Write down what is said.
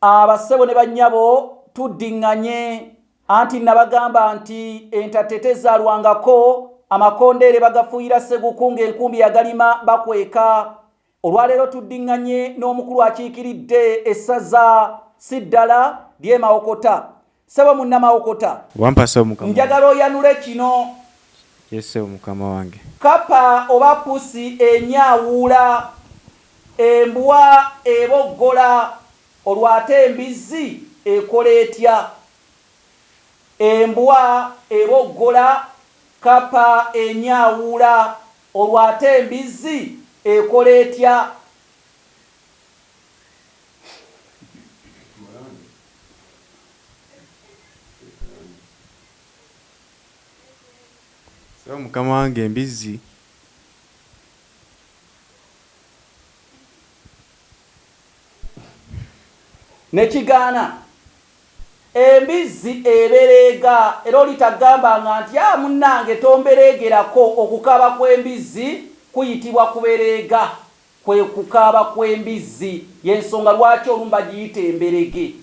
Abassebo ne bannyabo tuddiŋŋanye anti nabagamba nti entate tezaalwangako amakondeere bagafuuyira Sseguku ng'enkumbi yagalima bakweka. Olwaleero tuddiŋŋanye n'omukulu akiikiridde essaza Siddala ly'e Mawokota. Ssebo munnamawokota, njagala oyanule kino. Yesebo mukama wange. Kapa oba pusi enyaawuula, embwa eboggola, olwate embizzi ekola etya? Embwa eboggola, kapa enyaawuula, olwate embizzi ekola etya? So mukama wange embizzi nekigaana. Embizzi ebereega era olitagambanga nti munnange tombereegerako. Okukaaba kw'embizzi kuyitibwa kubereega, kwe kukaaba kw'embizzi, y'ensonga lwaki olumba giyita emberege.